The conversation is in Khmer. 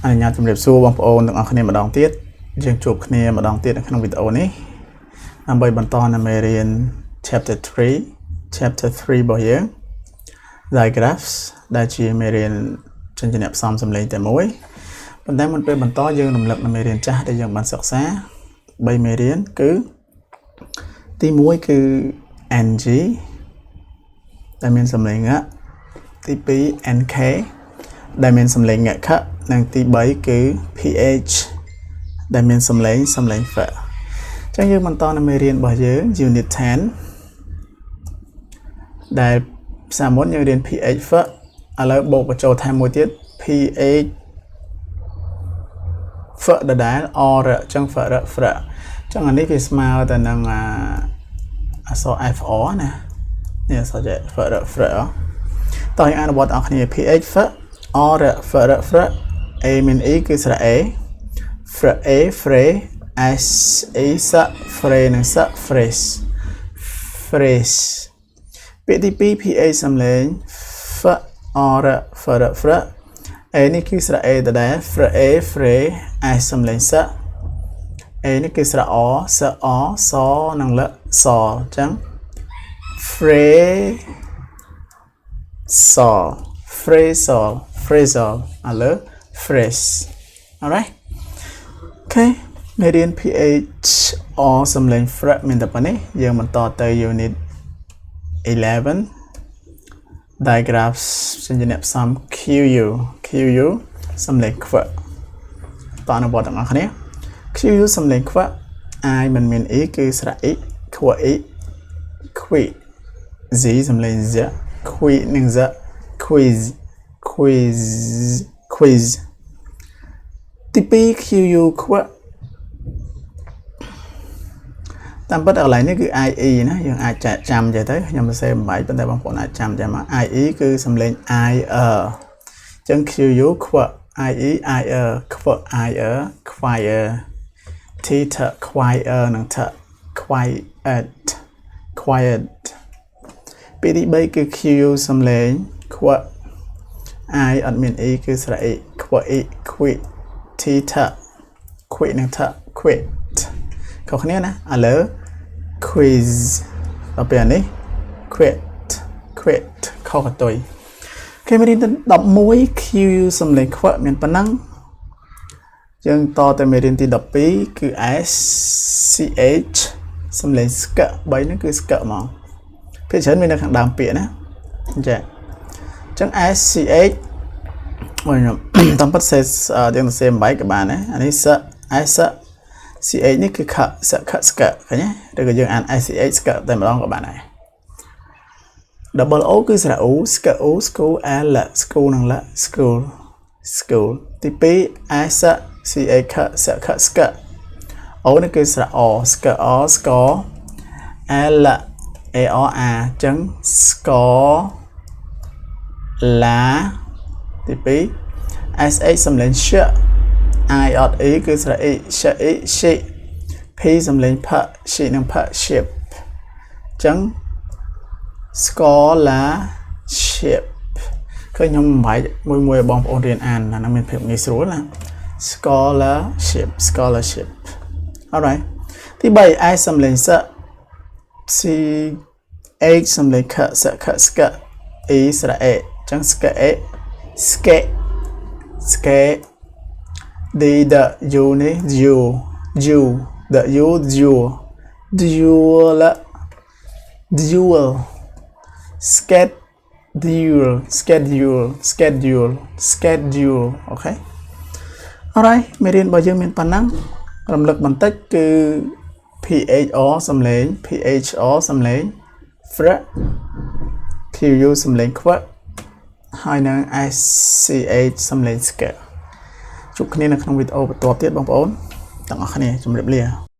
អនុញ្ញាតជម្រាបសួរបងប្អូនទាំងអស់គ្នាម្ដងទៀតយើងជួបគ្នាម្ដងទៀតនៅក្នុងវីដេអូនេះដើម្បីបន្តនៅមេរៀន chapter 3 របស់យើង digraphs ដែលជាមេរៀនចិញ្ចនាផ្សំសំឡេងតែមួយប៉ុន្តែមុនពេលបន្តយើងរំលឹកនៅមេរៀនចាស់ដែលយើងបានសិក្សា3មេរៀនគឺទី1គឺ ng ដែលមានសំឡេងងទី2 nk ដែលមានសំឡេងងខនិងទី3គឺ ph ដែលមានសំឡេងf អញ្ចឹងយើងបន្តនៅមេរៀនរបស់យើង unit 10ដែលភាសាមុនយើងរៀន ph f ឥឡូវបូកបញ្ចូលថែមមួយទៀត ph f ដដែល or អញ្ចឹង f អញ្ចឹងអានេះវាស្មើទៅនឹងអក្សរ fr ណានេះអក្សរ f តោះយើងអនុវត្តអស់គ្នា ph f or f a មាន e គឺស្រៈ a fre s e ស fre និងស phrase ពាក្យទី2 ph សំឡេង f or f a នេះគឺស្រៈ a ដដែល fre s សំឡេងស a នេះគឺស្រៈ o ស o សនិងលសអញ្ចឹង phrasal ឥឡូវ phrase alright okay មេរៀន ph or សំឡេង f មានតែប៉ុណ្នេះយើងបន្តទៅ unit 11 digraphs ចិញ្ចនាផ្សំ qu សំឡេងខ្វតអនុវត្តទាំងអស់គ្នា qu សំឡេងខ្វ i មិនមាន e គឺស្រៈ e ខ្វ e ខ្វី z សំឡេង z ខ្វីនិង z quiz ទី2 qu ខ្វតាមពិតកន្លែងនេះគឺ ie ណាយើងអាចចាំចេះទៅខ្ញុំសរសេរបំបែកប៉ុន្តែបងប្អូនអាចចាំចេះមក ie គឺសំឡេង i អញ្ចឹង qu ខ្វ ie i ខ្វ i choir teacher choir និង quiet ពាក្យទី3គឺ q សំឡេងខ្វ i អត់មាន e គឺស្រៈ e ខ្វ e quit teacher quit និង quit ខុសគ្នាណាឥឡូវ quiz ដល់ពេលនេះ quit ខុសកតុយគេមេរៀនទី11 q សំឡេងខ្វមានប៉ុណ្ណឹងយើងតទៅមេរៀនទី12គឺ s ch សំឡេងស្ក3ហ្នឹងគឺស្កហ្មងភាគច្រើនមាននៅខាងដើមពាក្យណាចាអញ្ចឹង s ch អូខ្ញុំតាមពិតសេយើងសរសេរបំបែកក៏បានដែរអានេះស s ch នេះគឺខសខស្កឃើញទេឬក៏យើងអាន sch ស្កតែម្ដងក៏បានដែរ double o គឺស្រៈ u ស្ក u school l school និង l school ទី2 s ch ខសខស្ក o នេះគឺស្រៈ o ស្ក o score l a r a ចឹង score la ទី2 sh សំឡេង sh i អត់ e គឺស្រៈ e sh e she p សំឡេង p she និង p ship ចឹង scholarship ឃើញខ្ញុំបំបែកមួយឲ្យបងប្អូនរៀនអានណាមានភាពងាយស្រួលណា scholarship alright ទី3 i សំឡេងស c h សំឡេងខសខស្ក e ស្រៈ e ចឹង ske d the u នេះ u the u dual schedule okay alright មេរៀនរបស់យើងមានប៉ុណ្ណឹងរំលឹកបន្តិចគឺ phr សំឡេង phr សំឡេង fr qu សំឡេងខ្វ ហើយនឹង sch សំឡេងស្កជួបគ្នានៅក្នុងវីដេអូបន្តទៀតបងប្អូនទាំងអស់គ្នាជម្រាបលា